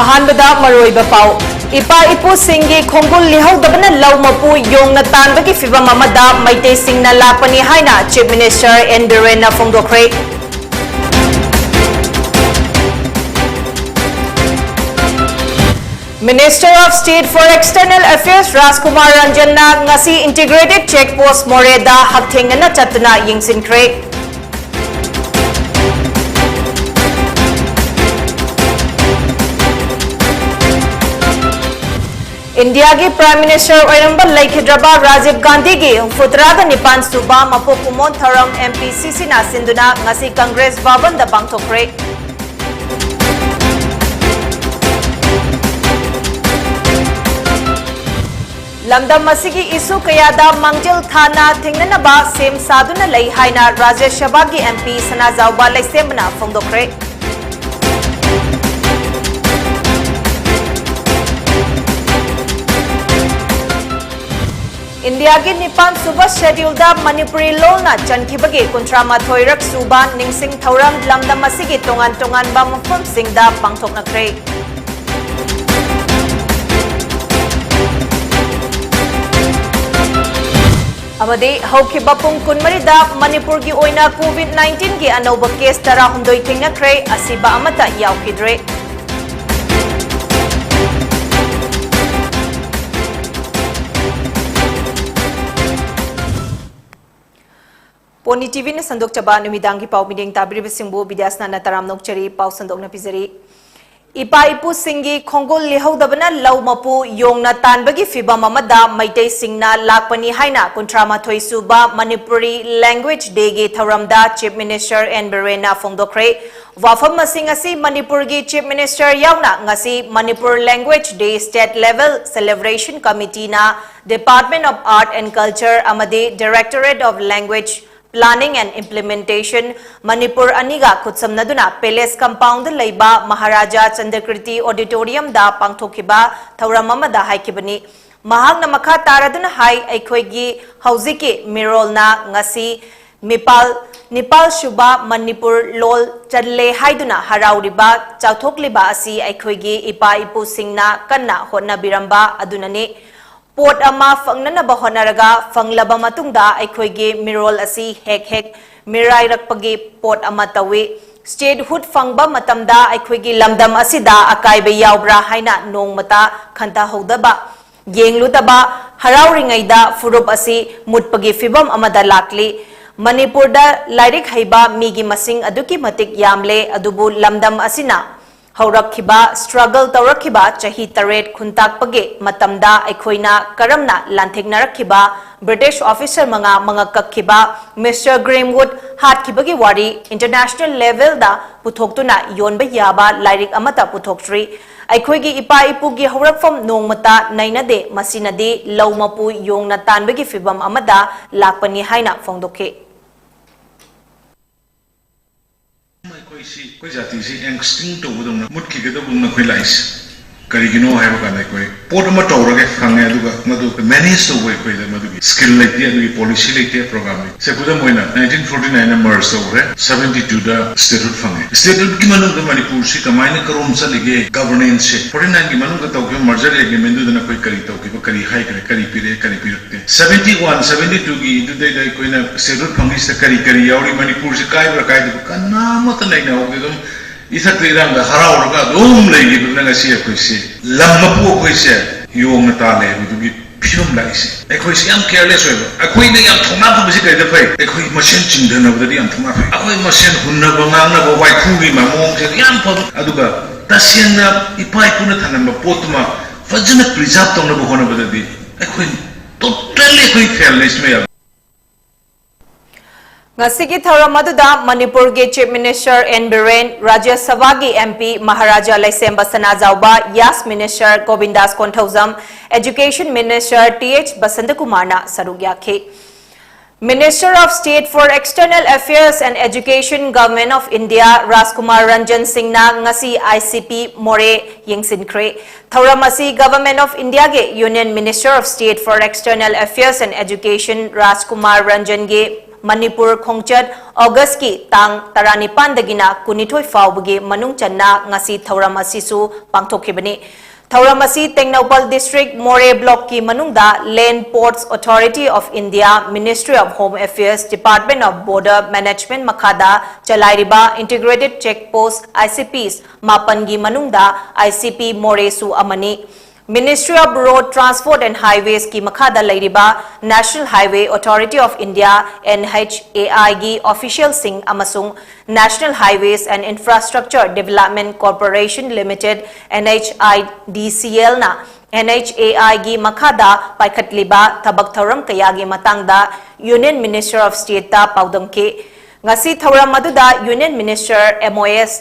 अहानबदा मरोइबा पाउ इपा इपु सिंगी खोंगुल लिहौदबना लौ मपु योंगना तानबगी फिबम अमदा मैते सिंगना लापनी हाइना चीफ मिनिस्टर एन बिरेन फोंदोखरे Minister of State for External Affairs Rajkumar Ranjanna ngasi integrated checkpost Moreda hakthengna chatna yingsinkre India के Prime Minister ओइरंबा लैखिद्रबा राजीव गांधी के फुतरागा निपान सुबा मपोकुमोन थरम MPCC ना सिंधुना ngasi Congress भवन द पांगथोखरे लमदम मसीगी इशू कयादा मंगजल थाना थिंगनबा सेम सादुना लई हाइना राज्य सभा की MP सनाजाउबा लैसेमना फोंदोखरे इंडिया के निपान सुबह शेड्यूल दा मणिपुरी लोना चनखिबगे कुंट्रा माथोइरक सुबा निंगसिंग थौरम लमदम मसीगी तोंगान तोंगान बा मफम सिंगदा पांगथोकनखरे अमदे हौखिबा पुंग कुनमरिदा मणिपुर की ओइना कोविड-19 की अनौबा केस तरा हुंदोइ थिंगनखरे असिबा अमता यावखिद्रे PONYTV ने संदोक चबा नुमिदांग की पाउ मीडिंग ताबिरिब सिंबु विद्यासना तराम नोकचरी पाउ संदोक न पिजरी इपा इपु सिंगी खोंगोल लिहौदबना लौ मपु योंगना तानबगी फिबम अमदा मैते सिंगना लाकपनी हाइना कुंट्रामाथोइ सुबा मणिपुरी लैंग्वेज डे गे थौरमदा चीफ मिनिस्टर एन बिरेना फोंदोखरे वाफम मसिंग असि मणिपुर की चीफ मिनिस्टर यावना ngasi Manipur language day state level celebration committee ना department of art and culture अमदे directorate of language Planning and Implementation Manipur Aniga Kutsamnaduna Palace Compound Laiba Maharaja Chandrakriti Auditorium da Pangthokiba Thauramamada Haikibani Mahang Namakha Taraduna Hai Aikhoigi Hauziki Mirolna Ngasi Nipal Shuba Manipur Lol Chanle Haiduna Harauriba Chauthokliba Asi Aikhoigi Ipa Ipu Singna Kanna Honna Biramba Adunane Port ama fangnana bahonaraga fanglaba matungda aikhoige mirol asi hek hek mirai rakpagi port ama tawi statehood fangba matamda aikhoige lamdam asida akaibe yaubra haina nongmata khanta hodaba yenglutaba harauringaida furup asi mutpagi fibam amada lakli Manipur da lairik haiba migi masing aduki matik yamle adubu lamdam asina हौरखिबा struggle तौरखिबा चाही तरेट खुंताकपगे मतमदा अखोइना करमना लांथेगनरखिबा British officer मंगा कखिबा mister ग्रेमवुड हाटखिबगी वारी international level दा पुथोक्तुना योनबा याबा lyric अमता पुथोक्ट्री अखोइगी इपा इपुगी हौरखफम नोंगमता नैनदे मसिनदे लौमपु योंगना तानबगी फिबम अमदा लाकपनी हाइना फोंदोखे कोई जाति से एंगस्टिंग तो बुदम मुट्ठी के तो बुदम कोई लाइस करिगिनो है वो कांदा कोई पोट में टोरगे खांगे अदुगा मधु मैनेज तो हुए कोई मधु की स्किल लेती है अदुगी पॉलिसी लेती है प्रोग्राम में से बुदम होइना 1949 में मर्ज हो रहे 72 दा स्टेटहुड फंगे स्टेटहुड की मनु का मणिपुर से कमाइने करोम चलेगे गवर्नेंस से 49 की मनु का तो के मर्जर एग्रीमेंट दुना कोई करी तो के करी हाई करे करी पिरते 71 72 की दुदे दे कोई ना स्टेटहुड फंगे से करी यावरी मणिपुर से काय बरकाय दु कन्ना मत नहीं ना हो एकदम इधर तेरंग हराउरगा दोम लेगी बिना से कोई से लम्मपु कोई से योंग ताले दुगी फिल्म लाइसे एकोई से याम केयरलेस होय एकोई ने याम थोना फबसी कइदे फै एकोई मशीन चिंधनबदि याम थोना फै एकोई मशीन हुन्नब ngang वाइखुगी मामोंग से याम फब अदुगा तसेंना इपाई पुना थानम पोतमा फजन प्रिजर्व तंगनब होनबदि एकोई टोटली कोई फेयरनेस में Ngasigi thauramadu Manipur के chief minister N Biren Rajya Sabha की MP महाराजा लैसेम्बा सनाजाउबा यास minister Gobindas Konthoujam education minister TH Basanta कुमारना सरुक याखे Minister of State for External Affairs and Education Government of India Rajkumar Ranjan Singh na ngasi ICP More yingsinkre thauramasi Government of India के Union Minister of State for External Affairs and Education Rajkumar Ranjan के Manipur Khongchat August ki tang taranipan dagina kunithoi fawbagi manung channa ngasi thauram asisu pangthokhibani. Thauram asi Tengnopal District More Block ki manungda Land Ports Authority of India, Ministry of Home Affairs, Department of Border Management makhada chalairiba Integrated Checkpost ICPs mapangi manungda ICP More su amani. Ministry of Road Transport and Highways ki makhada lairiba National Highway Authority of India NHAI gi official sing amasung National Highways and Infrastructure Development Corporation Limited NHIDCL na NHAI gi makhada paikhatliba thabak thauram kaya gi matangda Union Minister of State ta paudamke ngasi thauram maduda Union Minister MOS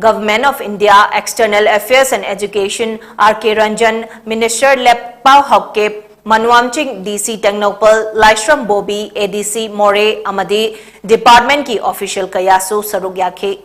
Government of India, External Affairs and Education, R.K. Ranjan, Minister Lep Pau Hokkep, Manuamching DC Tengnopal, Laishram Bobi, ADC More, Amadi, Department ki official kayasu sarugyake.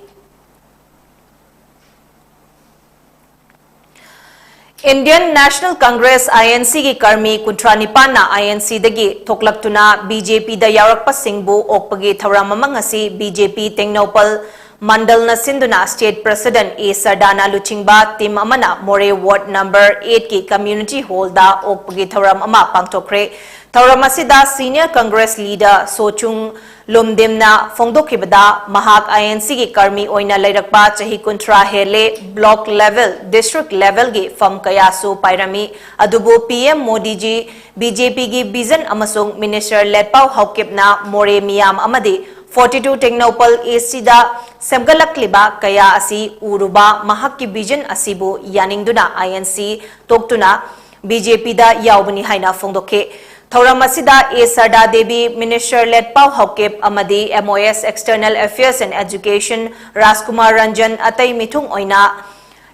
Indian National Congress INC ki karmi kuntranipan na INC dagi thoklaktuna BJP da yarakpa singbu okpagi thauram ngasi BJP Tengnopal Mandal na sinduna State President A. Sardana Luchingba Team Amana More Ward Number 8 ki Community Hall da okpagi thauram ama pangtokre. Thauram asida Senior Congress Leader Sochung Lumdemna Fongdokhibada Mahak INC ki karmi oina lairakpa chahi kuntra hele block level district level gi fam kayasu pairami adubu PM Modi ji BJP gi vision amasung Minister Letpau Hokkepna More Miyam amadi 42 Tengnopal AC da semgalakliba kaya asi uruba mahak ki vision asibu yaningduna INC toktuna BJP da yaubani haina fongdokhe. Thauram asida A. Sarda Devi, Minister Letpau Hokkep amadi MOS External Affairs and Education Raskumar Ranjan atay mitung oina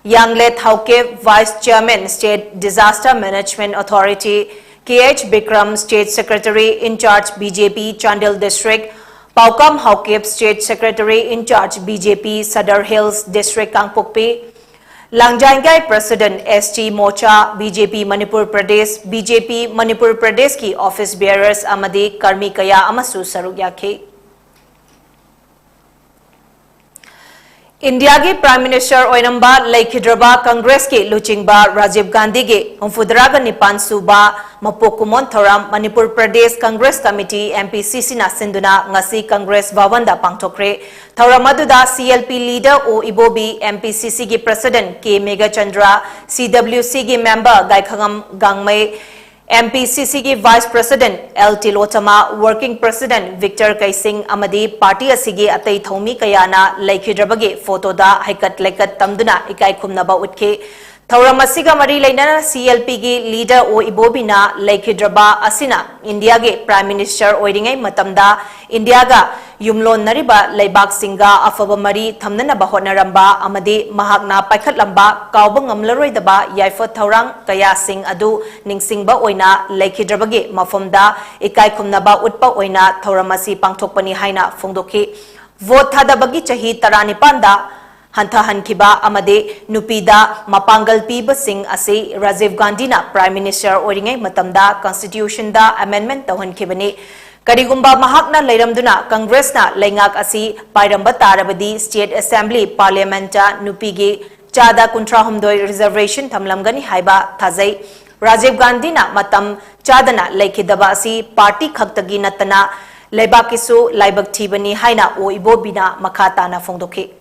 Yanglet Hokkep Vice Chairman State Disaster Management Authority KH Bikram State Secretary in charge BJP Chandil District Paukam Hokkep State Secretary in charge BJP Sadar Hills District Kangpokpi Langjangai President ST Mocha BJP Manipur Pradesh BJP Manipur Pradesh ki office bearers amadi karmi kaya amasu sarugyake. India ki Prime Minister Oinamba Laikhidraba Congress ki Luchingba Rajiv Gandhi ki Humfudraga Nipan Suba Mapokumon Thoram Manipur Pradesh Congress Committee MPCC na sinduna ngasi Congress Bhavanda pangtokre. Thauramadu CLP leader O Ibobi MPCC ki President K. Megachandra CWC ki member Gaikhangam Gangmai MPCC ki Vice President L. Tilotama Working President Victor Kaising Amadi Party asigi atay thomi kayana Laikhidrabagi photo da haikat laikat tamduna ikai khumnaba utke. Thauram asiga mari lainana CLP ki leader O Ibobi na Laikhidraba asina India ge Prime Minister oiringai matamda India ga yumlon nariba laibak singa afaba mari thamnana bahonaramba amadi mahakna paikhatlamba kauba ngamlaroidaba yaifa thaurang kaya sing adu ningsingba oina Laikhidrabagi mafamda ikai khumnaba utpa oina thauramasi pangthokpani haina fongdokhi vote thadabagi chahi 35 da Hantha Hankiba Amade Nupida Mapangal Piba Singh Ase Rajiv Gandhi na Prime Minister Oringai Matamda Constitution da Amendment Tahan Kibani Karigumba Mahakna Lairamduna Congress na Laingak Asi Pairamba Tarabadi State Assembly Parliamenta Nupigi Chada Kuntra Humdoi Reservation Tamlamgani Haiba Thazai Rajiv Gandhi na Matam Chadana Laikidaba Asi Party Khaktagi Natana Laibakisu Laibak Tibani Haina O Ibobina Makata na Fongdoke.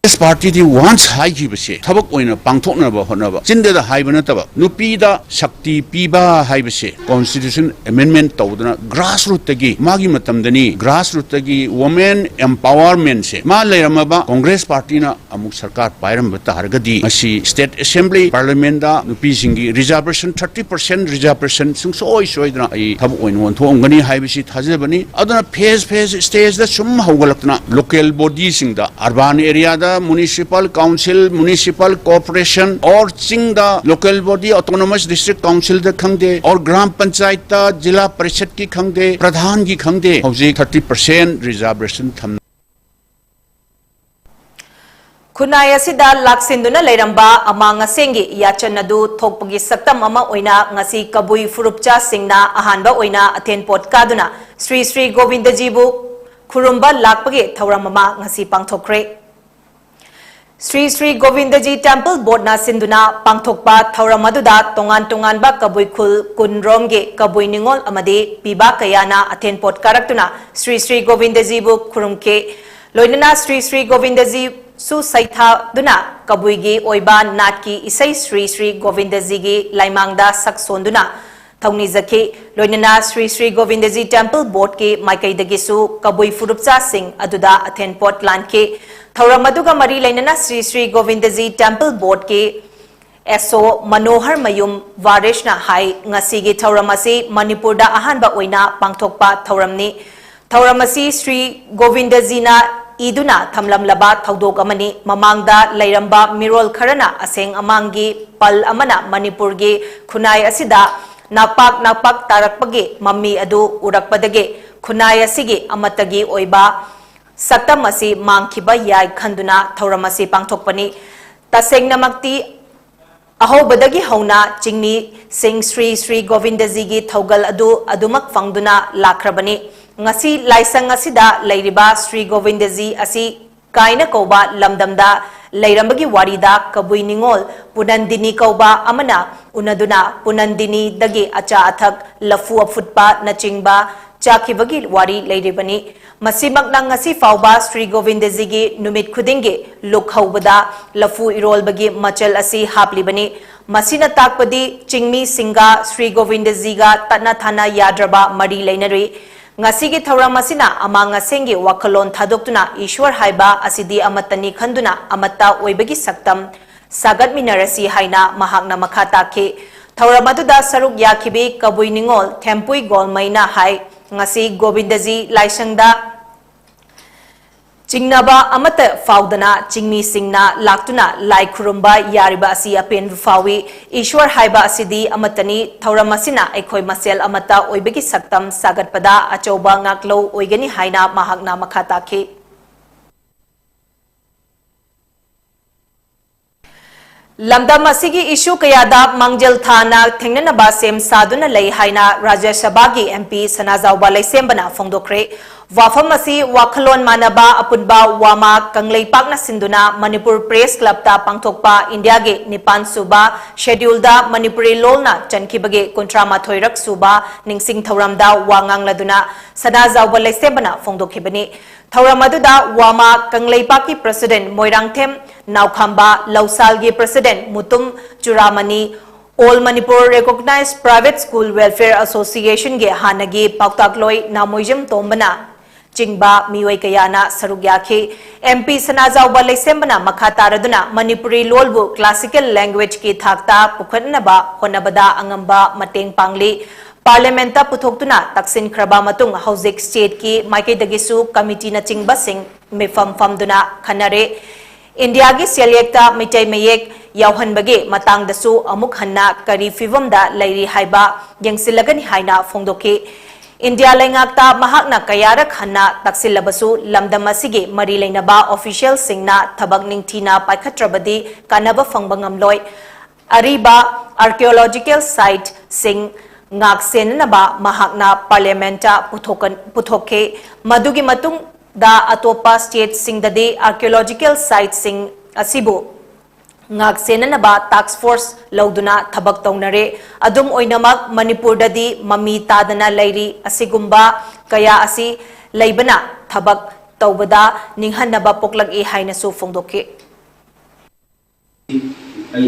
This party wants high kibase thabak oina pangthokna ba honaba chinde da high bana taba nupi da shakti piba high base constitution amendment tawdana grassroots tagi magi matamdani grassroots tagi women empowerment se ma leirama ba congress party na amuk sarkar pairam ba targadi asi state assembly parliament da nupi singi reservation 30% reservation sing soi soidna ai thabak oina won thongani high base thajabani adana phase stage da sum hawgalakna local body sing da urban area da municipal council, municipal corporation, or ching the local body, autonomous district council the khangde, or gram panchayat ta jila parishad ki khangde, pradhan ki khangde, hauji 30% reservation tham. खुनाई असिदा लाक्सिंदुना लेरंबा among असेंगी याचन अदु थोकपगी सक्तम अमा ओइना ngasi kabui furupcha singna ahanba oina athenpot kaduna Sri Sri Govindajibu khurumba lakpagi thauram ama ngasi pangthokre Sri Sri Govindaji Temple Board na sinduna pangthokpa thauram aduda tongan ba kabui khul kunromge kabui ningol amade piba kayana athenpot karaktuna Sri Sri Govindajibu khurumke loinana Sri Sri Govindaji su saitha duna kabuigi oiba natki isai Sri Sri Govindaji gi laimangda saksonduna thongni zakhi loinana Sri Sri Govindaji Temple Board ki maikai dagi su kabui furupcha sing aduda athenpot lanke thauram mari lainana Sri Sri Govindaji Temple Board ki eso Manohar Mayum Vareshna hai ngasi gi thauram asi Manipur da ahanba oina pangthokpa thauram asi Sri Govindaji na iduna thamlam laba thaudok amani mamangda leiramba mirol kharana aseng amangi pal amana Manipur gi khunai asida nakpak tarakpagi mammi adu urakpadage khunai asigi amatagi oiba saktam asi mangkhiba yai khanduna thauram asi pangthokpani tasengnamakti ahobadagi hauna chingmi sing Sri Sri Govindaji gi thaugal adumak fangduna lakrabani ngasi laisang asida leiriba Sri Govindaji asi kaina koba lamdamda leirambagi warida kabui ningol punandini koba amana unaduna punandini dagi acha athak lafu afutpa nachingba chakhibagi wari leiribani masimak nang ngasi fauba Sri Govindaji gi numit khudingi lukhaubada lafu irolbagi machal asi haplibani masina takpadi chingmi singa Sri Govindaji ga tatna thana yadraba mari leinari ngasi gi thauram asina amang asengi wakalon thadoktuna Ishwar haiba asidi amatani khanduna amatta oibagi saktam sagat minarasi haina mahakna makha takhe thauram aduda saruk yakhibi kabui ningol thempui golmaina hai ngasi Govindaji laisangda Chingnaba amata faudana chingmi singna laktuna lai khurumba yariba asi apen rufawi Ishwar haiba asidi amatani thauram asina ekhoi masel amata oibagi saktam sagatpada achoba ngaklo oigani haina mahakna makha takhe lamdam asigi issue kayada mangjal thana thengnanaba sem saduna lei haina Rajya Sabha gi MP Sanazauba laisembana fongdokre wafam asi wakhalon manaba apunba wama kanglei pakna sinduna Manipur Press Club ta pangthokpa India ge Nipan suba schedule da Manipuri lolna chankhibage kontrama thoirak suba ningsing thauram da wangang laduna Sanazauba laisembana fongdokhibani thauram aduda wama kanglei pakki President Moirangthem Naukhamba Lausal gi President Mutum Churamani All Manipur Recognized Private School Welfare Association ge hanagi pauktakloi namoijam tombana chingba miwai kayana sarugyakhe MP Sanazauba laisembana makha taraduna Manipuri lolbu classical language ki thakta pukhatnaba honabada angamba mateng pangli Parliamenta puthoktuna taksin khraba matung hauzik state ki maike dagisu committee na chingba sing mefam famduna khanare India gi selekta mitai mayek yauhanbage matang dasu amuk hanna kari fivamda lairi haiba yangsilagani haina fongdoke India lengakta mahakna kayarak hanna taksilabasu lamdam asige mari leinaba official singna thabak ningthina paikhatrabadi kanaba fangbangam ariba archaeological site sing ngak senanaba mahakna parliamenta puthoke madugi matung da atopa state sing dadi archaeological site sing asibu ngak senanaba task force lauduna thabak taunare adum oinamak Manipur dadi mami tadana lairi asigumba kaya asi laibana thabak taubada ninghanaba poklak e haina su fongdoke ay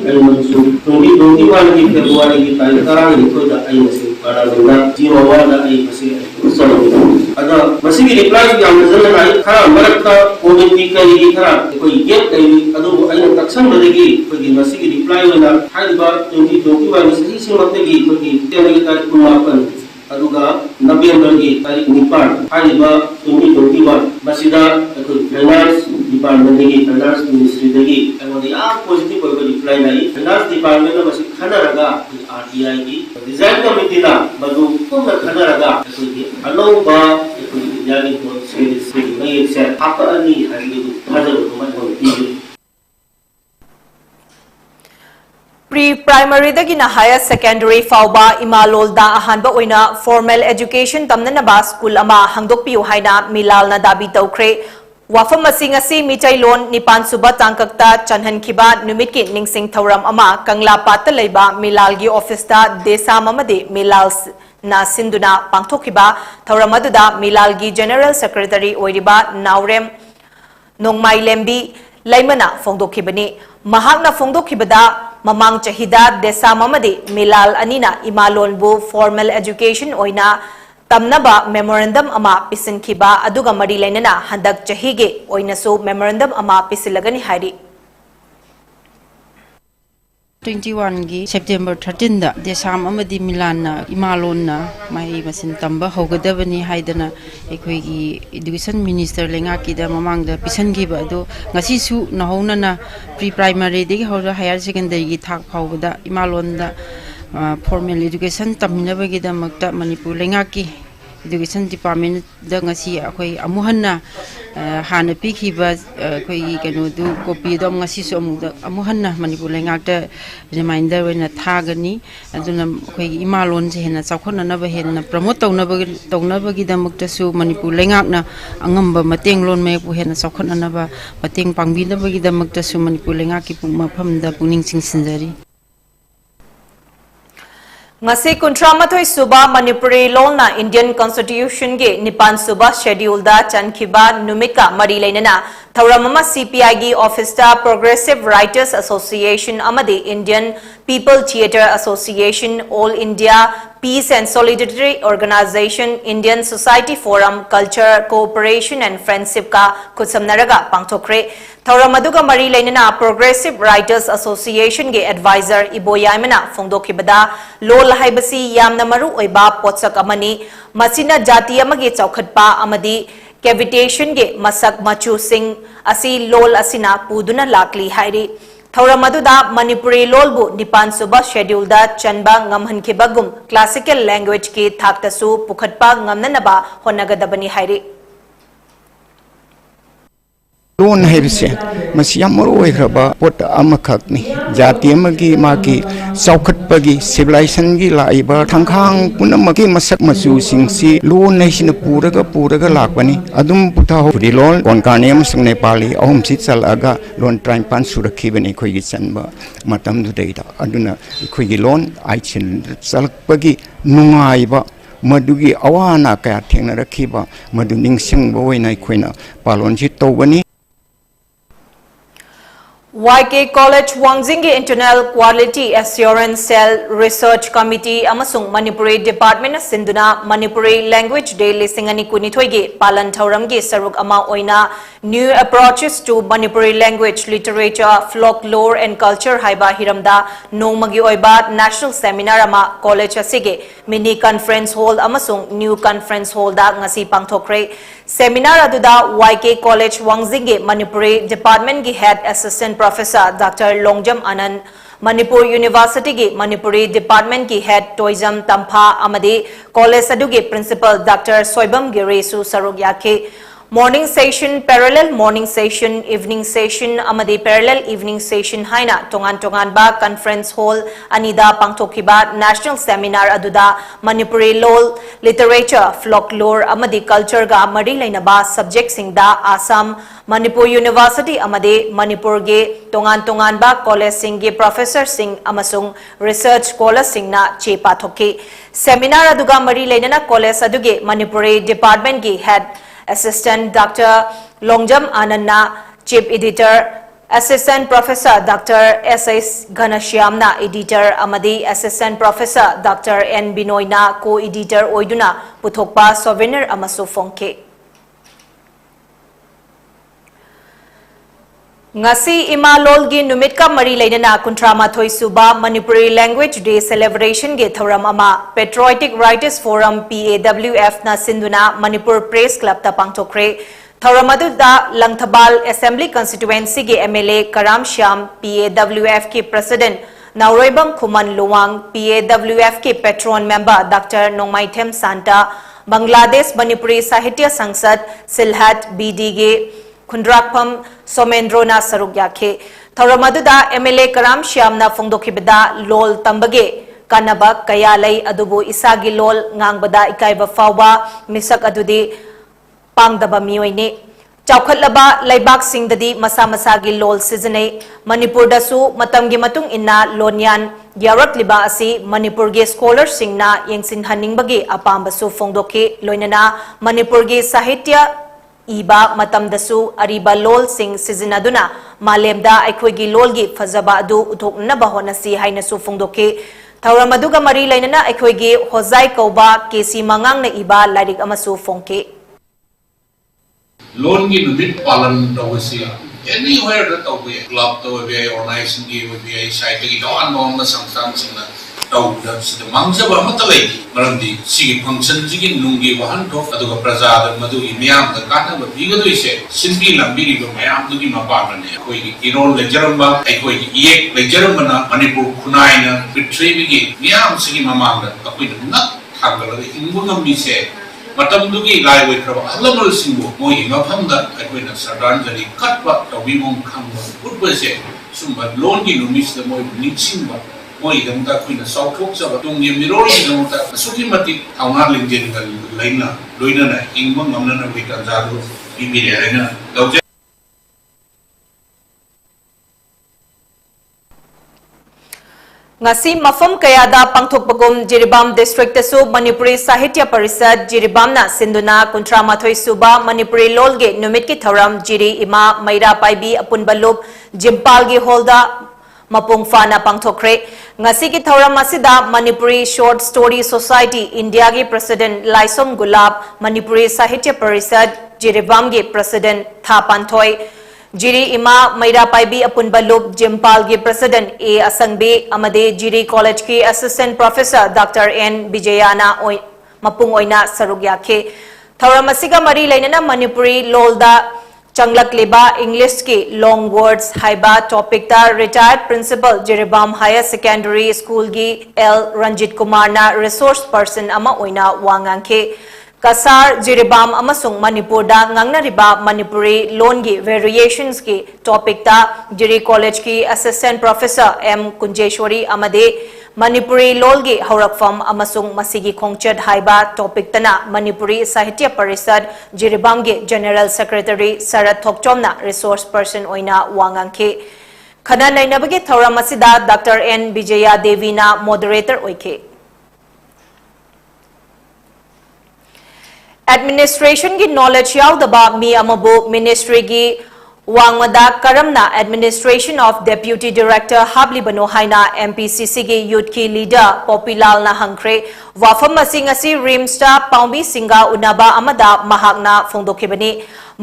ay mansu tumi wala ki February ki tayo tarang ito da ay nasi para na zero wala ay kasi usalo ada masigi reply yang nazar ay khara marakta covid ki kai khara koi get kai adu ay taksan badagi koi masigi reply wala haiba 2021 sahi simat gi koi tenagi tarik kumapan aduga November ki tarik 9 haiba 2021 masida koi finance department gi finance ministry dagi ay positive reply nai finance department na masih khanaraga RTI gi design committee na badu kum khanaraga koi alo ba koi yani ko se mai se apa ani hari Pre-primary dagina higher secondary fauba imalol da ahanba oina formal education tamnanaba school ama hangdokpiu haina milal na dabi tawkre wafam asing asi michailon nipan suba tangkakta chanhan khiba numit ki ningsing thauram ama kangla patta leiba milal gi office da desa mamade milal na sinduna pangthokhiba thauram aduda milal gi general secretary oiriba naurem nongmai lembi laimana phongdokhibani mahakna phongdokhibada mamang chahida desa mamadi milal anina imalonbu formal education oina tamnaba memorandum ama pisinkiba aduga mari lainana handak chahige oina so memorandum ama pisilagani hairi 21 gi September 13 da desam amadi Milan na imalon na mai masin tamba hogadabani haidana ekoi gi education minister lenga ki da mamang da pisan gi ba do ngasi su na hona na pre primary de hora higher secondary gi thak phawda imalon da formal education tamina ba gi da makta Manipur lenga ki education department da ngasi akoi amuhanna hana pikhiba koi kanu du copy dom ngasi so amuhanna Manipur lenga ta reminder wena thagani aduna koi imalon je hena chakhona na ba hena promote tawna ba gi damakta su Manipur lenga na angamba mateng lon me pu hena chakhona na ba mateng pangbi na ba gi damakta su Manipur lenga ki puma pham da puning singsinjari ngasi kuntramathoi suba Manipuri law na Indian Constitution ge nipan suba schedule da chankhiba numika mari lainana thauramama CPI gi office da Progressive Writers Association amadi Indian People Theatre Association All India Peace and Solidarity Organization Indian Society Forum Culture Cooperation and Friendship ka khutsamnaraga pangthokre Thauramadu mari lainana Progressive Writers Association ge advisor Iboyaimana phongdokhibada lol haibasi yamna maru oiba potsak amani masina jati amage chaukhatpa amadi cavitation ge masak machu sing asi lol asina puduna lakli hairi Thauramadu Manipuri lolbu nipan suba schedule da chanba ngamhankibagum classical language ki thaktasu pukhatpa ngamnanaba honagadabani hairi loan है विषय मसिया मरोय खरबा pot अमखकनी जाति अमगी मागी चौखटपगी civilisation गी लाइबा थंखांग पुनमगी मसक मसु सिंगसी loan नैसिन पुरगा लाकबनी अदुम पुथा Puri loan कोनकाने अमसंग Nepali अहम सि चलगा loan ट्राइन पान सुरखिबनी खोगी चनबा मतम दुदैदा अदुना खोगी लोन आइचिन चलकपगी नुंगाइबा मदुगी अवाना कया थेंगना रखिबा मदु निंगसिंगबो वैना खोइना पालोनजि तौबनी YK College Wangzingi Internal Quality Assurance Cell Research Committee amasung Manipuri Department of Sinduna Manipuri Language Day Lisingani Kunithoigi Palan Thauramgi Saruk Ama Oina New Approaches to Manipuri Language, Literature, Folklore and Culture Haiba Hiramda Nongmagi Oiba National Seminar Ama College Asige Mini Conference Hall amasung New Conference Hall da ngasi pangthokre Seminar aduda YK College Wangzingi Manipuri Department gi Head Assistant Professor Dr. Longjam Anand Manipur University gi Manipuri Department ki Head Toizam Tampha Amadi College adugi Principal Dr. Soibam Giresu Saruk Yake Morning session, parallel morning session, evening session, amadi parallel evening session haina tongan ba conference hall anida pangthokiba national seminar aduda Manipuri law, literature, folklore, amadi culture ga mari laina ba subject singda Assam Manipur University amadi Manipur ge tongan ba college sing ge professor sing amasung research scholar sing na chepa thoki seminar aduga mari laina na college aduge Manipuri department ge head Assistant Dr. Longjam Ananda, Chief Editor, Assistant Professor Dr. S.S. Ghanashyamna, Editor, Amadi, Assistant Professor Dr. N. Binoyna, Co-Editor Oiduna, Puthokpa, Souvenir Amasu Fongke. Ngasi imalol gi numit ka mari lainana kuntramathoi suba Manipuri Language Day celebration ge thoram ama Patriotic Writers Forum PAWF na sinduna Manipur Press Club ta pangthokre thoramadu da Langthabal Assembly Constituency ge MLA Karam Shyam PAWF ke President Nauroibam Khuman Luwang PAWF ke Patron Member Dr. Nongmaithem Santa Bangladesh Manipuri Sahitya Sangsad Silhat BD ge Khundrakpham Somendrona Saruk Yakhe Thauram aduda MLA Karam Shyamna Phongdokhibada lol tambage kanaba kaya lay adubu isagi lol ngangbada ikaiba fawba misak adudi pangdaba miyoyne Chawkhatlaba laibak singdadi masa masagi lol seasonay Manipur dasu matamgi matung inna lonyan yarakliba asi Manipur ge scholars singna yengsin haningbagi apambasu phongdokhi loinana Manipur ge sahitya iba matam dasu ariba lol sing seasonaduna malemda aikhoigi lolgi fazaba adu uthoknaba honasi hainasu phongdokhi Thauram aduga mari lainana aikhoigi hozai kauba kesi mangang na iba lairik amasu phongke Loan की नुमित पालन तवसिया anywhere that तवे club तवे organization की तवे site की तो अनोम संस्थान सिंह तवे सिद्ध मांगसे बहम तले मरंदी सिगी function सिगी नुंगी वाहन तो अदुग प्रजाद मधु इम्याम तकाना बदीग तो इसे सिंपली लंबी की तो मैं आप लोगी मापान ने कोई की किरोल लेजरम बा कोई की ये लेजरम बना मणिपुर खुनाई ना रिट्रीव की इम्याम सिगी मामांग तो कोई ना थागल इंगुनम मिसे Matamdugi lai wei kraba alamal singbo moi mafamda akoina sardanjali katba tawimong khangba utba se sumba loan gi numis da moi nixingba moi damta koina sauthok chaba tungye mirori damta suki mati thawna lingjen gal laina loina na ingmang ngamna na wei kanjadu bibire arena dawje Ngasi mafam kayada pangthokpagum Jiribam district tasu Manipuri Sahitya Parisad Jiribamna Sinduna Kuntramathoi Suba Manipuri Lolge numit ki thauram Jiri Ima Maira Paibi Apunbalup Jimpalgi Holda Mapung Fana Pangthokre Ngasi ki thauram asida Manipuri Short Story Society India gi President Laisom Gulab Manipuri Sahitya Parisad Jiribam gi President Thapanthoy Jiri Ima Maira Paibi Apunbalup Jimpal gi President A Asangbe Amade Jiri College ki Assistant Professor Dr. N BIDYASANA Mapung Oina Sarugyakhe Thauram asiga mari lainana Manipuri lolda changlak leba English ki long words haiba topic ta retired principal Jiribam Higher Secondary School gi L Ranjit Kumar na resource person ama oina wangangkhe Kasar Jiribam amasung Manipur da ngangnariba Manipuri loan gi variations ki topic ta Jiri College ki Assistant Professor M Kunjeshwari amade Manipuri lol gi haurakfam amasung masigi khongchad haiba topic tana Manipuri Sahitya Parisad Jiribam gi General Secretary Sarat Thokchomna resource person oina wangangkhe khana nainabagi thauram asida Dr. N Bijaya Devi na moderator oike Administration ki knowledge yaudaba mi amabu ministry ki wangmada karamna administration of deputy director hablibano haina MPCC ki youth ki leader Popilal na hangkre wafam masing asi rimsta paumbi singa unaba amada mahakna phongdokhibani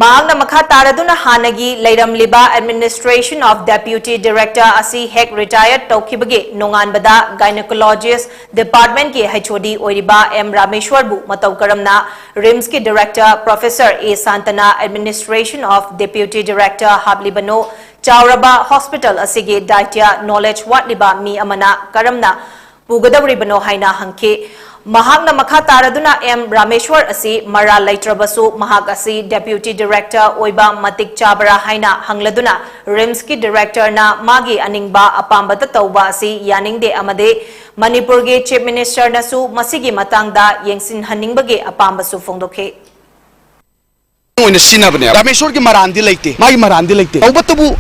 mahakna makha taraduna hanagi leiramliba administration of deputy director asi hek retired tawkhibagi nonganbada gynecologist department ki HOD oiriba M Rameshwar bu mataw karamna rims ki director professor A Santana administration of deputy director hablibano chauraba hospital asigi daitya knowledge watliba mi amana karamna pugadawribano haina hangke Mahakna makha taraduna M Rameshwar asi mara laitrabasu mahak asi deputy director oiba matik chabara haina hangladuna rims ki director na magi aningba apambata tawba asi yaningde amade Manipur ge chief minister nasu masigi matangda yengsin haningbage apambasu phongdokhe oina sinabne Rameshwar ki marandi leite magi marandi leite tawbatabu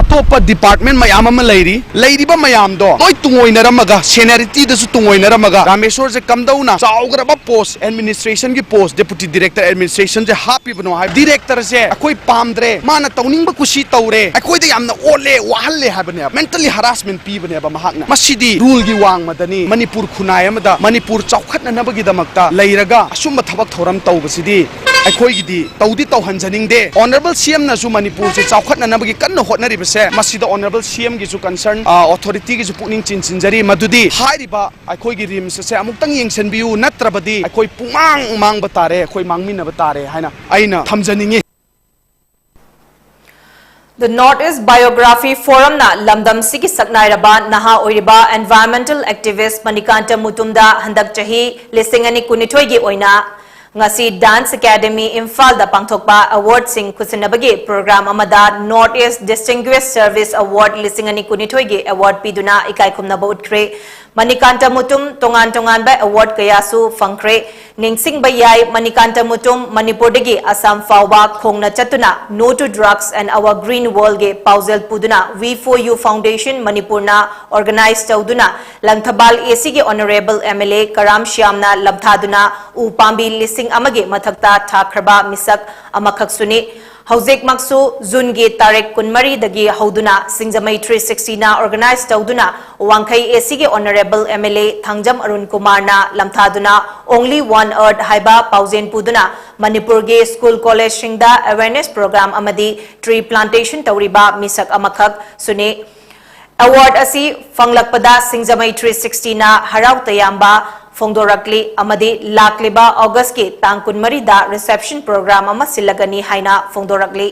atop department mayam ama leiriba mayam do noi tungoinaramaga seniority dasu tungoinaramaga Rameshwar je kamdauna chaugraba post administration ki post deputy director administration je happy bano hai director je akoi pamdre mana tawningba kusi tawre akoi de yamna ole wahalle habane mentally harassment pi bane ba mahakna masidi rule gi wang madani Manipur khunai amada Manipur chaukhatna nabagi damakta leiraga asumba thabak thoram tawbasidi akoi gidi tawdi tawhanjaningde honorable CM na ju Manipur je chaukhatna nabagi kanna hotnari base masida honorable CM gi ju concern authority gi ju puning chinjari madudi hairiba akoi gi rims se amuktang yengsen biu natrabadi akoi pumang mang batare akoi mangmina batare haina aina thamjaningi The Northeast Biography Forum na Lamdam Sigi Saknairaba Naha Oiriba Environmental Activist Manikanta Mutumda Handak Chahi Lisingani Kunitoi gi oina ngasi Dance Academy Imphal da pangthokpa award sing kusinabagi program amada North East Distinguished Service Award lisingani kunithoige award piduna ikai khumnaba utkre Manikanta Mutum tongan ba award kayasu fangkre ningsing bayai Manikanta Mutum Manipurdagi Assam Fawba khongna chatuna No to Drugs and Our Green World ge pausel puduna V4U Foundation Manipurna organized tauduna Langthabal AC ge Honorable MLA Karam Shyamna labthaduna upambi lising amage mathakta thakraba misak amakhak suni Haujek Maksu Zungi Tarek Kunmari dagi Hauduna Singjamai 360 na organized tauduna Wangkhai AC ge Honorable MLA Thangjam Arun Kumar na lamthaduna Only One Earth haiba pauzen puduna Manipur ge School College Shingda awareness program amadi tree plantation tauriba misak amakhak suni Award asi fanglakpada Singjamai 360 na harau tayamba Fongdorakli amadi lakliba August ki tang kunmari da reception program ama silagani haina Fongdorakli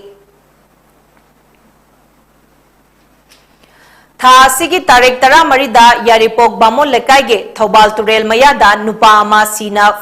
Tha sigi tarik tara marida yaripok bamon lekaige Thobal Turel maya da nupa ama sina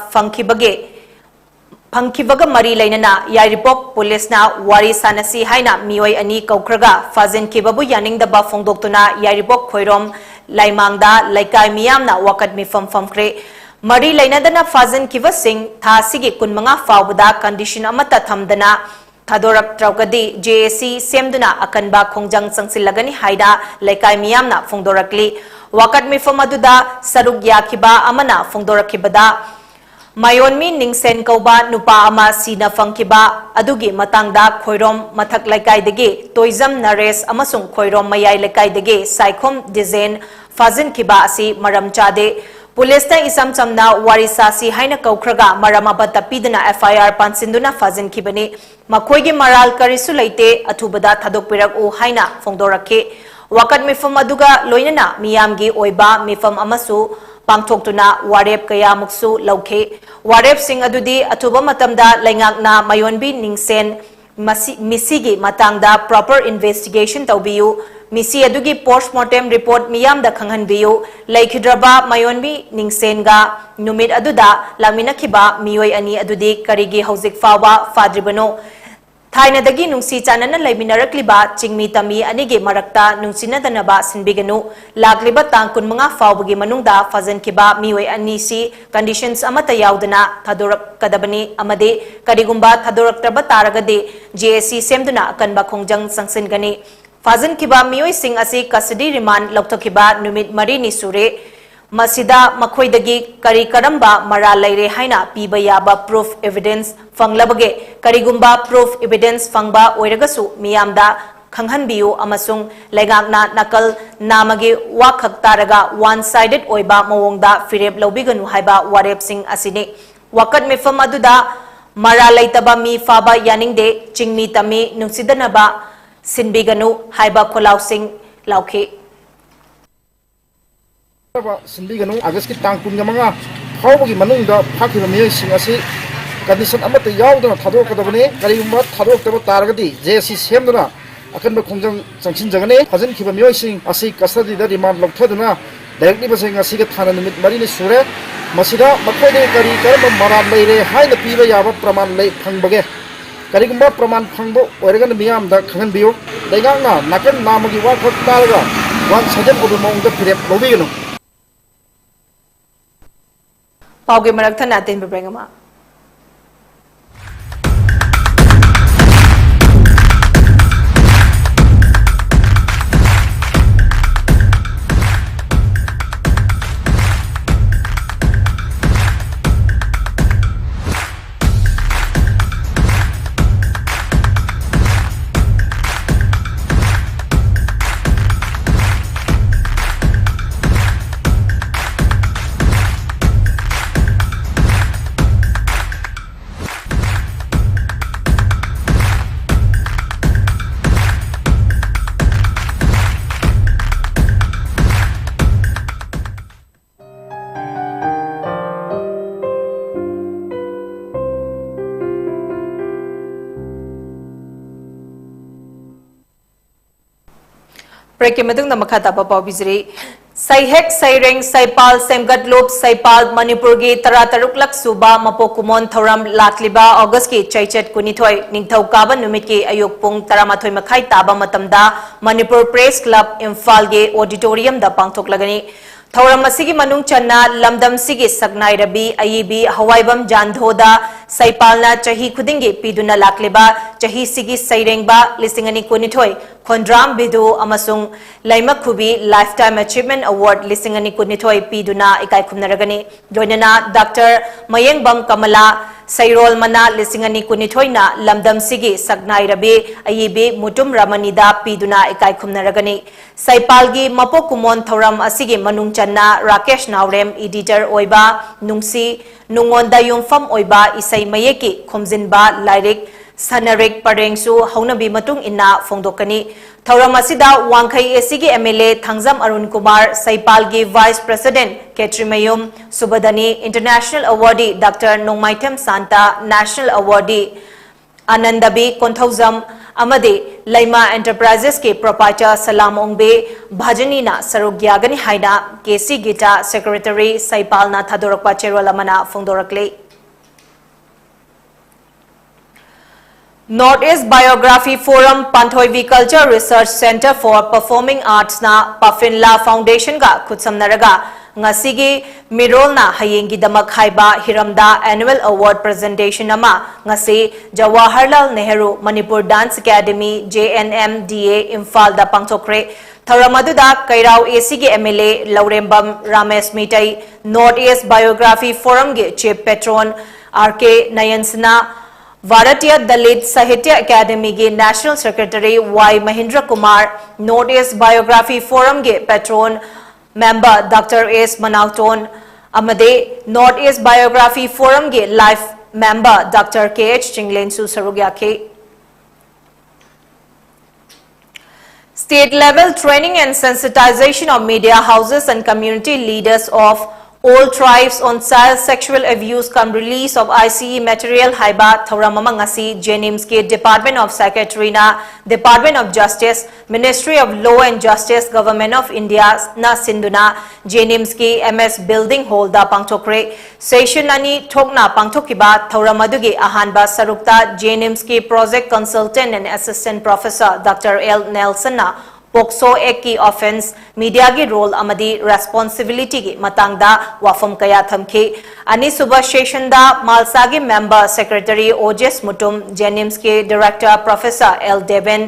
Pangkibaga mari lainana yaripok police na wari sanasi haina mioi ani kaukraga fazen kibabu yaning da ba Fongdoktuna yaripok khoirom Laimangda Laikai Miyamna Wakat Mifam Famkre Mari Lainadana Fazan Kiva Singh Thasigi Kunmanga Fawda condition Amata Thamdana Thadorak Traukadi JAC Semduna Akanba Kongjang Sangsilagani Haida Laikai Miyamna Fongdorakli Wakat Mifam Aduda Saruk Yakiba Amana Fongdorakibada Mayonmi Ningsen Kauba Nupa Ama Sina Fangkiba Adugi Matangda Khoirom Mathak Laikai Dege Toizam Nares Amasung Khoirom Mayai Laikai Dege Saikhom Dizain Fazin Kiba Asi Maram Chade Police ta isam samna warisasi haina kaukraga maramabata pidana FIR pansinduna Fazin Kibani Makoigi Maral Karisu Laite Atubada Thadok Pirak O haina Fongdorake Wakat Mifam Aduga Loinana Miyamgi Oiba Mifam Amasu Pangtoktuna Warep Kaya Muksu Lauke Warep Sing Adudi Atuba Matamda Laingakna Mayonbi Ningsen Misigi Matangda proper investigation taubiyu Misi adugi postmortem report miyam da khanghanbiyu Laikhidraba Mayonbi Ningsenga numit aduda laminakiba miyoi ani adudi karigi haujik fawa fadribano Thaina dagi nungsi chanana laiminarakliba chingmi tami anige marakta nungsinadana sinbiganu lakliba tangkun mga fawbagi manungda fazan kiba miway anisi conditions amata yaudana thadorak kadabani amade karigumba thadorak traba taragade JAC semduna kanba khongjang sangsingani fazan kiba miway sing asi custody remand loktokiba numit marini sure Masida Makoidagi Kari Karamba Mara Laire Haina Piba Yaba Proof Evidence Fanglabage Karigumba Proof Evidence Fangba Oiragasu Miyamda Khanghanbiyu Amasung Legagna Nakal Namage Wakhak Taraga one-sided Oiba Mawongda Fireb Lobiganu Haiba Warep Singh Asine Wakat Mifam Aduda Mara Laitaba Mi Faba Yaningde Chingmi Tami Nungsidanaba Sinbiganu Haiba Kolau Singh Lauke Sindiganu August ki tang kun manga hawgi manungda phakhiba miyoi sing asi condition amata yawdana thadokadabane karigumba thadokdaba taragadi JAC semduna akanba khongjang changsin jagane fazan khiba miyoi sing asi custody da remand lokthaduna directly basing asi ga thana nimit mari ni sure masida makhode kari karma maran leire haina piba yaba praman lei phangbage karigumba praman phangbo oiragan miyam da khangan biyo daigangna nakan namagi wa khot taraga wan sajam odu mongda firep lobiganu Pauge Marakta natin bebrengama. Break madung na makata pa bizri Saihek Saireng Saipal Semgatlup Saipal Manipuri Tara Taruklak Suba Mapokumon Thoram Lakliba August ki Chaichet Kunithoi Ningthau Kaba Numit ki Ayuk Pung Taramathoi Makhai Taba Matamda Manipur Press Club Imphal ge Auditorium da Pangthok Lagani Thoram Masigi Manung Channa Lamdam Sigi Sagnai Rabi Ayibi Hawaibam Jandhoda Saipalna Chahi Kudingi Piduna Lakliba Chahi Sigi Sairengba Lisingani Kunithoi Khondram Bidu Amasung Laima Kubi Lifetime Achievement Award Lisingani Kunithoi Piduna Ikai Kumnaragani Doinana Dr. Mayengbam Kamala Sairol Mana Lisingani Kunithoi na Lamdam Sigi Sagnai Rabi Ayibi Mutum Ramanida Piduna Ikai Kumnaragani Saipalgi Mapokumon Thoram Asigi Manung Channa Rakesh Naurem Editor Oiba Nungsi Nungonda Yungfam Oiba Isai Mayeki Khomzinba Lairik Sanarik Parengsu Haunabi Matung Inna Fongdokani Thoram Asida Wangkhai Esigi MLA Thangzam Arun Kumar Saipalgi Vice President Ketrimayum Subadani International Awardee Dr. Nongmaitem Santa National Awardee Anandabi Konthauzam Amade Laima Enterprises ke Proprietor Salam Ongbe Bhajanina Sarugyagani Haina KC Gita Secretary Saipalna Thadorakpa Cherolamana Fongdorakle Northeast Biography Forum Panthoivi Culture Research Center for Performing Arts na Pafinla Foundation ga Kutsamnaraga Ngasigi Mirolna Hayengi Damak Haiba Hiramda Annual Award Presentation Nama Ngasi Jawaharlal Nehru Manipur Dance Academy JNMDA Imphal da Pangthokre Tharamaduda Kairau ACG MLA Laurembam Ramesh Mitai Northeast Biography Forum ge Chief Patron RK Nayansana Varatiya Dalit Sahitya Academy ge National Secretary Y Mahindra Kumar Northeast Biography Forum ge Patron Member Dr. S. Manauton Amade Northeast Biography Forum ge Life Member Dr. K.H. Chinglensu Sarugyake State level training and sensitization of media houses and community leaders of all tribes on child sexual abuse come release of ICE material haiba Thauramamangasi Jenims ke Department of Secretary na Department of Justice Ministry of Law and Justice Government of India na Sinduna Jenims ke MS Building Hall da Pangthokre Session ani thokna pangthokiba Thauramadugi ahanba sarukta Jenims ke Project Consultant and Assistant Professor Dr. L. Nelson na Pokso Eki offense media gi role amadi responsibility gi matangda wafam kaya thamki ani suba session da malsagi member secretary Ojes Mutum Jenims ke director Professor L Devin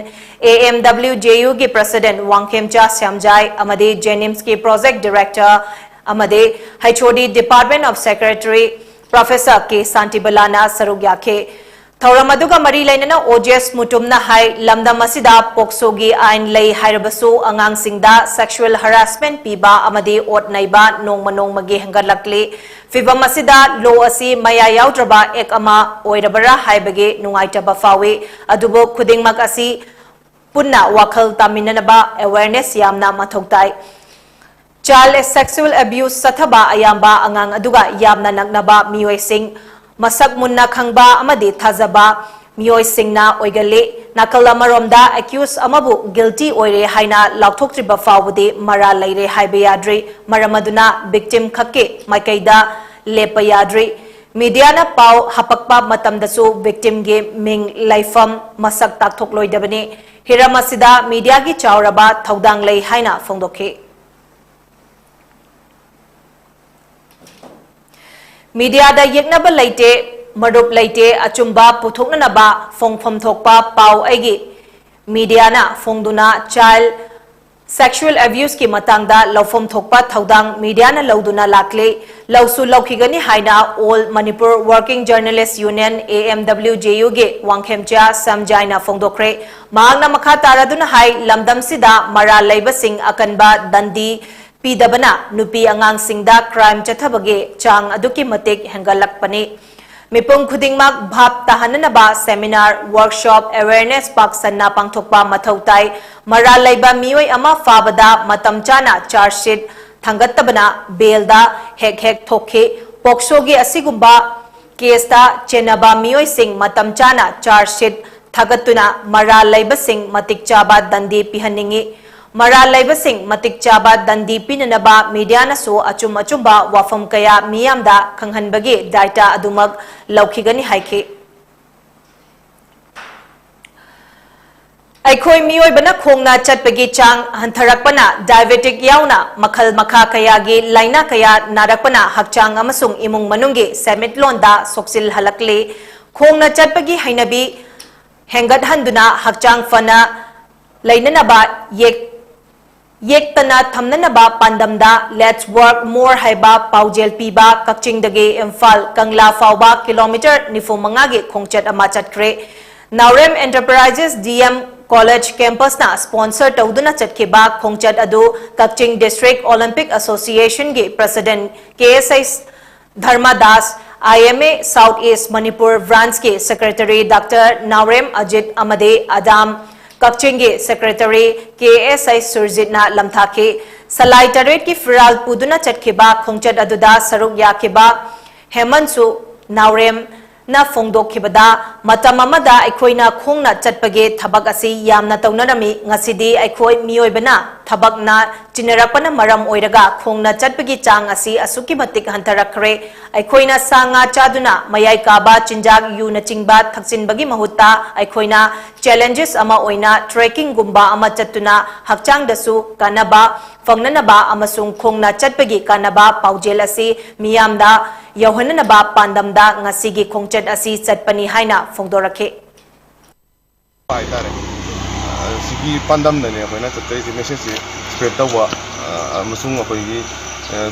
AMWJU gi president Wangkhemcha Syamjai amadi Jenims ke project director amadi HOD Department of Secretary Professor K Santibalana Sarugyake Thauramaduga Mari Lainana Ojes Mutumna Hai Lamda Masida Poksogi Ain Lay Hairabasu Angang Singda Sexual Harassment Piba Amadi Ot Naiba Nong Manong Magi Hangalakli Fiba Masida Lo Asi Maya Yaudraba Ek Ama Oirabara Haibage Nungaitaba Fawi Adubo Kuding Magasi Punna Wakal Taminanaba Awareness Yamna Matoktai Child Sexual Abuse Sathaba Ayamba Angang Aduga Yamna Nagnaba Miyoy Singh Masak munna khangba amadi thazaba miyoi singna oigale nakala maromda accused amabu guilty oire haina laukthoktriba fawde mara laire haibe yadre maramaduna victim khake maikaida lepa yadre media na pau hapakpa matamdasu victim ge ming laifam masak takthok loidabane hiramasida media gi chauraba thaudang lei haina fongdokhe Media da yeknaba laite marup laite achumba puthoknanaba fongpham thokpa pau aigi media na fongduna child sexual abuse ki matangda lawfam thokpa thaudang media na lauduna lakle lawsu lawkhigani haina all Manipur Working Journalists Union AMWJU ge Wangkhemcha Samjaina fongdokre maangna makha taraduna hai lamdam sida mara laiba sing akanba dandi Pidabana nupi angang singda crime chathabage chang aduki matik hangalakpani mipung khudingmak bhap tahananaba seminar workshop awareness paksanna pangthokpa mathautai mara laiba mioi ama fabada matam chana charge sheet thangattabana belda hek thokhe poksogi asigumba kesta chenaba mioi sing matam chana charge sheet thagatuna mara laiba sing matik chaba dandi pihaningi Mara laibasing matik chaba dandi pinanaba media na so achum achumba wafam kaya miyamda kanghanbagi data adumag laukigani haike. Aikoi mioi bana khongna chatpagi chang hantarakpana diabetic yauna makhal makha kaya gi laina kaya narakpana hakchang amasung imung manunggi semitlonda soksil halakle khongna chatpagi hainabi hengat handuna hakchang fana lainanaba yektana thamnanaba pandamda let's work more haiba paujel piba kakchingdagi imphal kangla fawba kilometer nifumangagi khongchat ama chatkre Naurem Enterprises DM College campus na sponsor tauduna chatkhiba khongchat adu Kakching District Olympic Association ge President KSI Dharma Das IMA Southeast Manipur branch ke Secretary Dr. Naurem Ajit Amade Adam Kakching ge Secretary KSI Surjit na lamthake Salai Taret ki Firal Puduna chatkhiba khongchat aduda saruk yakiba Hemansu Naurem na fongdok kibada matamamada aikoina khongna chatpage thabak asi yamna taunarami ngasidi aikoi mioibana thabak na chinarapana maram oiraga khongna chatpage chang asi asuki matik hantarakre aikoina sanga chaduna mayai kaba chinjak yu na chingba thaksinbagi mahutta aikoina challenges ama oina trekking gumba ama chatuna hakchang dasu kanaba fangnanaba amasung khongna chatpage kanaba paujel asi miyamda yauhananaba pandamda ngasigi khongchat asi chatpani haina phongdorake haitare sigi pandam ne akoina chatai si message si spread tawa amasung akoi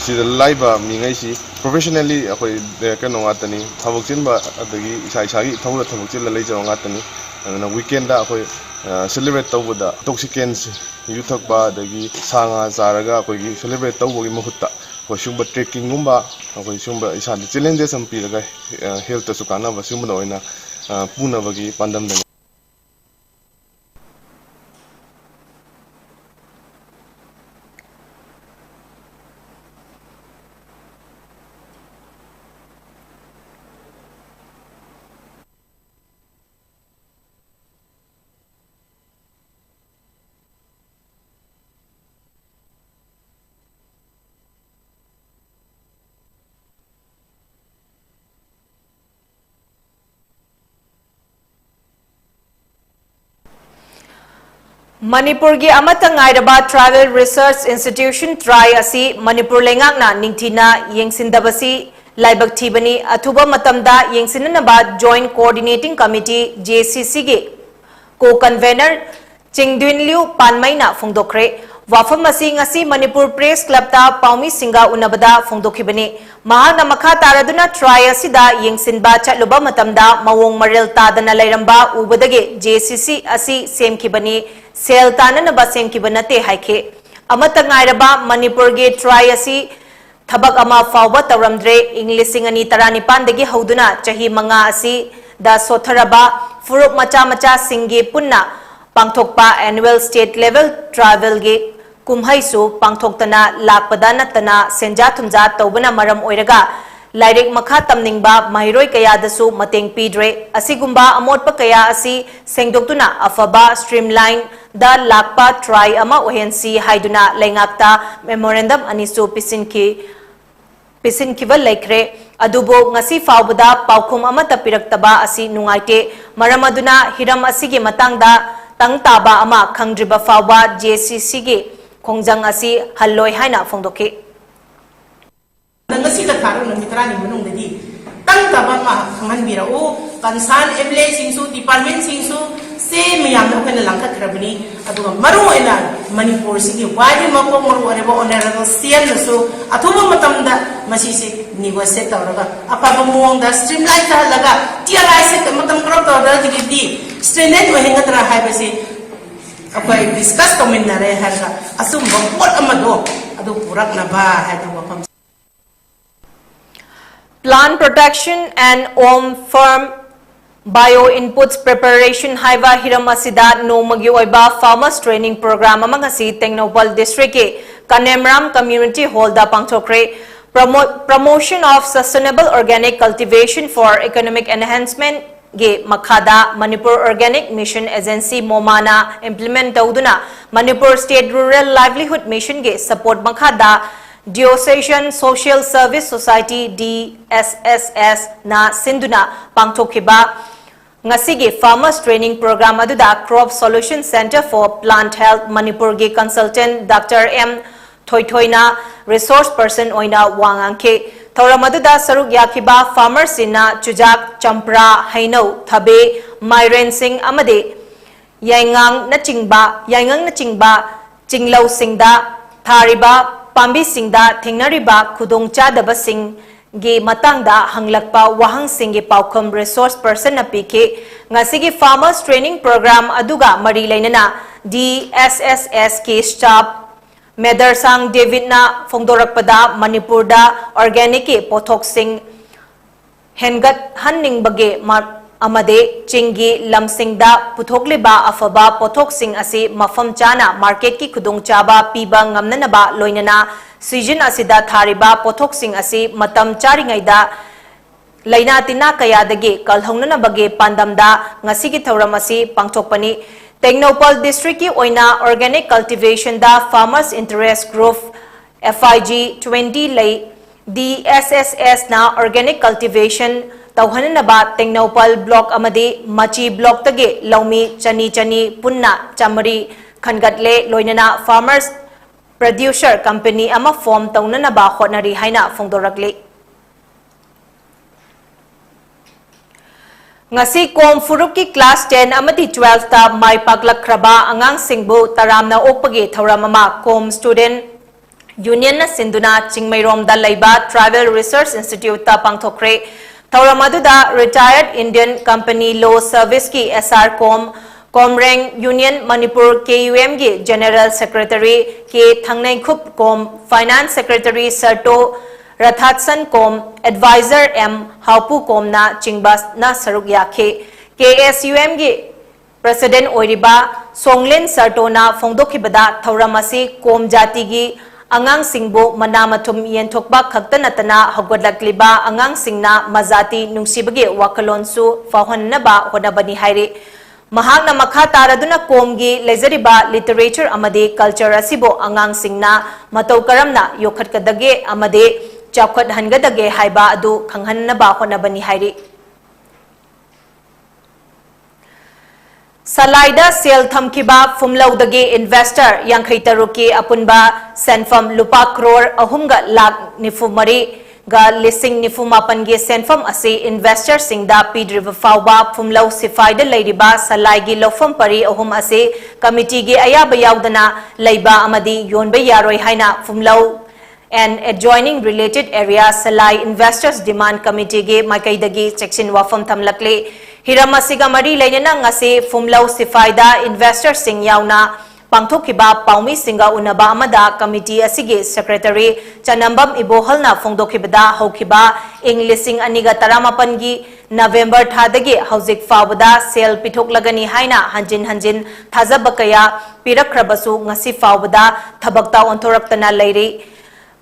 si live mingai si professionally akoi kano ngatani thabuk chinba adagi isai sagi thawla thabuk chin la leijaw ngatani na weekend da akoi celebrate tawda toxicants yuthak ba adagi sanga zaraga akoi celebrate tawgi mahutta Sumba trekking gumba akoi sumba isan challenges am piraga health su kana ba sumba oina puna bagi pandam da Manipur gi amata ngairaba Travel Research Institution try asi Manipur lengakna ningthina yengsindabasi laibak thibani athuba matamda yengsinanaba Joint Coordinating Committee JCC ge co-convener Chingdwinliu Panmaina phongdokre wafam asi ngasi Manipur Press Club ta Paumi Singa unabada phongdokhibani mahana makha taraduna try asida yengsinba chatluba matamda mawong marel tadana lairamba ubadage JCC asi semkhibani Sel tanan ba sem ki banate haike amata ngairaba Manipur ge try asi thabak ama fawba tawramdre English ani tarani pandagi hauduna chahi manga asi da sotharaba furup macha macha singe punna pangthokpa annual state level travel ge kumhaisu pangthoktana lakpada natana senja thumja tawbana maram oiraga Lairik makha tamningba mahiroi kaya dasu mateng pidre asigumba amotpa kaya asi sengdoktuna afaba streamline da lakpa try ama ohensi haiduna lengakta memorandum anisu pisinkiva laikre adubo ngasi fawbada paukhum amata piraktaba asi nungaite maramaduna hiram asigi matangda tangtaba ama khangdriba fawba JCC ge khongjang asi halloi haina phongdoke Ngasi ka karon ng mitrani manung dadi tang taba ma khangan bira o kansan emle singsu department singsu se miyam na kana langka krabni adu maru ena Manipur sigi wadi mako maru areba honorable CM so atuma matamda masisi negotiate tawraga apa bamuang da streamline ta laga TRI se matam krop tawda digidi stranded o henga tra haibase apa discuss comment na re harga asum bangpot amado adu purak na ba hadu wapam Plant protection and firm bio inputs preparation haiba hiramasida no magi oiba farmers training program amangasi Tengnopal district ke Kanemram community hall da pangthokre promotion of sustainable organic cultivation for economic enhancement ge makhada Manipur Organic Mission Agency MOMANA implement tawduna Manipur State Rural Livelihood Mission ge support makhada Diocesan Social Service Society DSSS na sinduna pangthokiba ngasigi Farmers Training Program aduda Crop Solution Center for Plant Health Manipur ge consultant Dr. M Thoithoina resource person oina wangangkhe Thoramaduda saruk yakiba farmers sina chujak champra hainau thabe mairen sing amade yaingang na chingba chinglau singda thariba pambi singda thingnariba khudong chadaba sing gi matangda hanglakpa wahang singi paukham resource person na pike ngasigi farmers training program aduga mari lainana DSSS ke staff Medarsang David na Fongdorakpada Manipur da organic ke pothok sing hengat hanning bage amade chingi lamsing da puthokliba afaba pothok sing asi mafam chana market ki khudong chaba piba ngamna ba loinana season asida thariba pothok sing asi matam charingai da laina tina kaya dage kalhongna bage pandamda ngasi ki thoram asi pangthokpani Technopal District ki oina organic cultivation da Farmers Interest Group FIG 20 lay DSSS na organic cultivation tawhanana ba Technopal block amadi machi block tage laumi chani punna chamari khangatle loinana farmers producer company ama form tawnana ba honari haina fongdorakle ngasi kom furup ki class 10 amadi 12 ta mai paklakhraba angang singbu taramna okpagi thoramama kom student union na sinduna chingmairom da laiba Travel Research Institute ta pangthokre thoramadu da retired Indian company law service ki SR Komreng Union Manipur KUM gi general secretary ke thangnai khup kom finance secretary Sarto Rathatsan kom advisor M Haupu kom na chingbas na saruk yakhe KSUM gi president oiriba Songlen Sartona Fongdokhibada Thauramasi kom jati gi angang singbo manamathum yenthokba khaktanatana hogwadlakliba angang singna mazati nungsibage wakalonsu fahonnaba honabani haire mahakna makha taraduna komgi lezariba literature amade culture asibo angang singna matau karamna yokhatkadage amade chakhat hangadage haiba adu khanghanna honabani hairi Salaida sel thamkiba fumlaudage investor yankhai taruki apunba senfam lupa crore ahumga lakh nifumari ga lising nifumapan ge senfam ase investor singda pidriva fawba fumlau sifaida leiriba salaigi lofam pari ahum ase committee ge ayaba yaudana leiba amadi yonbe yaroi haina fumlau and adjoining related area Salai Investors Demand Committee ge makaidagi section wafam thamlakle hiramasiga mari lainana ngase fumlau sifaida investor sing yauna pangthokiba paumi singa unaba amada committee asige secretary Chanambam Ibohalna fongdokhibada haukiba Englising aniga taramapan gi November thadagi hauzik fawada sel pithoklagani haina hanjin thajabakaya pirakrabasu ngasi fawada thabakta onthoraktana leiri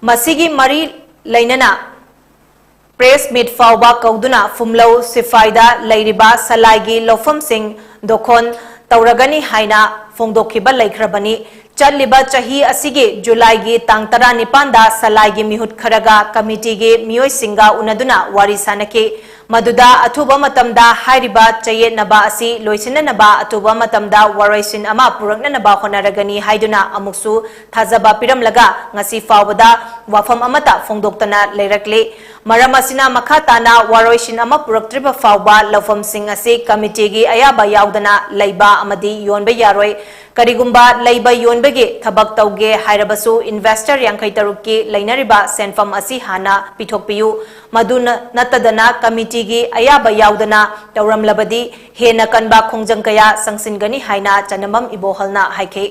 masigi mari lainana press meet fawba kauduna fumlau sifaida leiriba salaigi lofam sing dokhon tauragani haina fongdokhiba laikhrabani challiba chahi asige July gi tang 19 da salaigi mihut kharaga committee ge miyoi singa unaduna wari sanake maduda athuba matamda hairiba chaye naba asi loisina naba athuba matamda waraisin ama purakna naba honaragani haiduna amuksu thajaba piramlaga ngasi fawbada wafam amata fongdoktana leirakle maramasina makhatana waroisin ama puraktriba fawba lofam sing asi committee gi ayaba yaudana leiba amadi yonbe yaroi karigumba leiba yonbege thabak tauge hairabasu investor yankai taruki leinariba senfam asi hana pithokpiyu maduna natadana committee gi ayaba yaudana tauramlabadi hena kanba khongjang kaya sangsingani haina Chanamam Ibohalna haike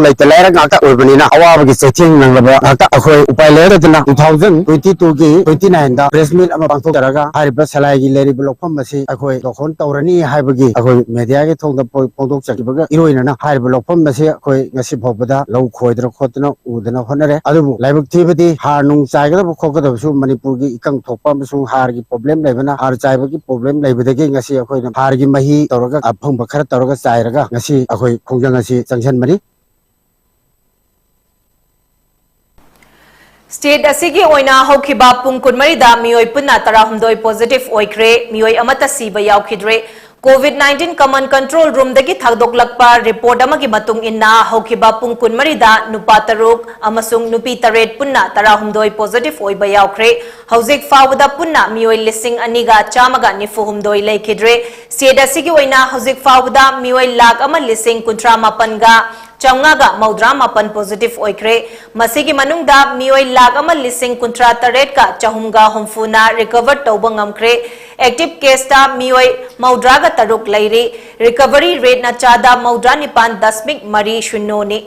लेते लेर गाता ओइबनिना अवाब की setting नंगबा गाता अखोय उपाय लेरदना 2022 की 29 दा press meet अमा पांथो तरगा हारिबा सलाय की लेरि ब्लॉकफम मसी अखोय दोखोन तौरनी हाइबगी अखोय मीडिया के थोंदा पोंदोक चकिबगा इरोइनना हारिबा ब्लॉकफम मसी अखोय ngasi phobada lau khoidra khotna udana honare adubu laibuk thibadi har nung chaigada khokada su manipur gi ikang thokpa su har gi problem lebana har chaiba gi problem lebadagi ngasi akhoi na har gi mahi tawraga aphang bakhara tawraga chairaga ngasi akhoi khongjang ngasi changsan mari State asigi oina hokhiba pung kunmari da mioi punna tarahumdoi positive oikre mioi amata siba yaukidre COVID-19 Command Control Room dagi thagdoklakpa report amagi matung inna hokhiba pung kunmari da nupa taruk amasung nupi taret punna tarahumdoi positive oiba yaukre hauzik fawada punna mioi lising aniga chamaga nifuhumdoi leikidre state asigi oina hauzik fawada mioi lak ama lising kuntra mapanga Chaungaga maudra mapan positive oikre masigi manungda mioi lag ama lising kuntra taret ka chahumga humfuna recover tauba ngamkre active case ta mioi maudra ga taruk lairi recovery rate na chada maudra nipan 10.0 ni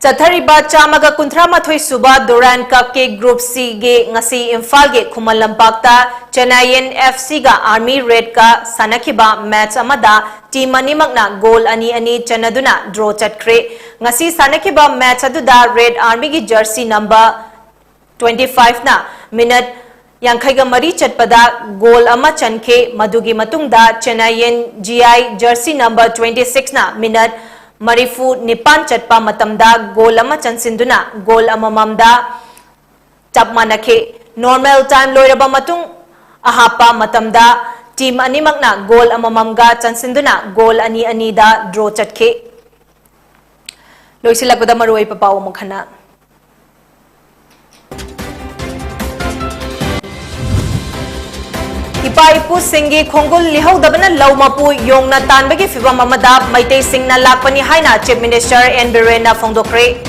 Chathariba chamaga kunthra mathoi suba Duran Cup ke Group C ge ngasi Imphal ge Khumal Lampakta Chennaiyin FC ga Army Red ka sanakhiba match amada team animakna goal ani chanaduna draw chatkre ngasi sanakhiba match aduda Red Army gi jersey number 25 na minute Yankhaiga mari chatpada goal ama chankhe madugi matungda Chennaiyin GI jersey number 26 na minute Marifu Nipan Chatpa Matamda goal ama chansinduna goal amamamda chapmanakhe normal time loiraba matung ahapa matamda team animakna goal amamamga chansinduna goal ani da draw chatkhe loisilakpada maroi papaw mukhana Ipa ipu singi khongul lihau dabana laumapu yongna tanbagi fibam amada maitei singna lakpani haina Chief Minister N Birena Fongdokre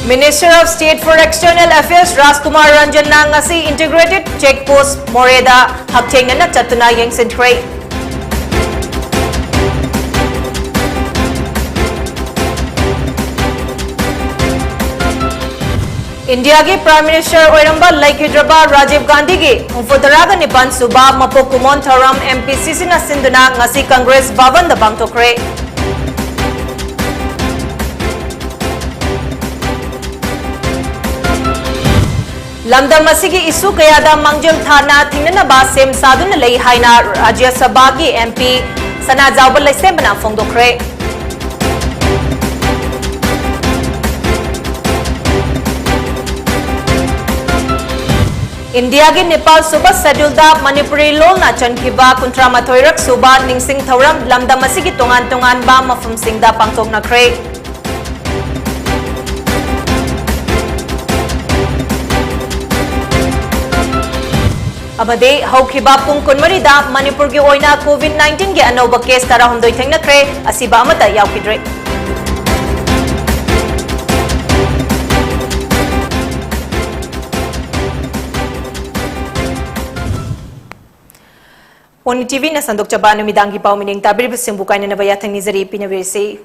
Minister of State for External Affairs Rajkumar Ranjan na ngasi integrated check post Moreda hakthengna chatuna yengsintre India ke Prime Minister Oiramba Laikhidraba Rajiv Gandhi ke Humfudaraga Nipan Suba Mapokumon Tharam MPCC na Sinduna ngasi Congress Bhavan da Bangtokre Lamdam asigi isu kayada Mangjil Thana Thingnana ba sem saduna lei haina Rajya Sabha ki MP Sana Jawbal Laisembana Fongdokre India ke Nepal Suba schedule da Manipuri lol na chankhiba kuntra mathoirak suba ningsing thoram lamdam asigi tongan ba mafum singda pangtok na kre Abade hokhiba pung kunmari da Manipur ge oina COVID-19 ge anoba case tara hundoi thengna kre asiba amata yaukidre PONYTV na sandok chaba numidangi pau mining tabir bising bukai na nabayathang nizari pinabirsi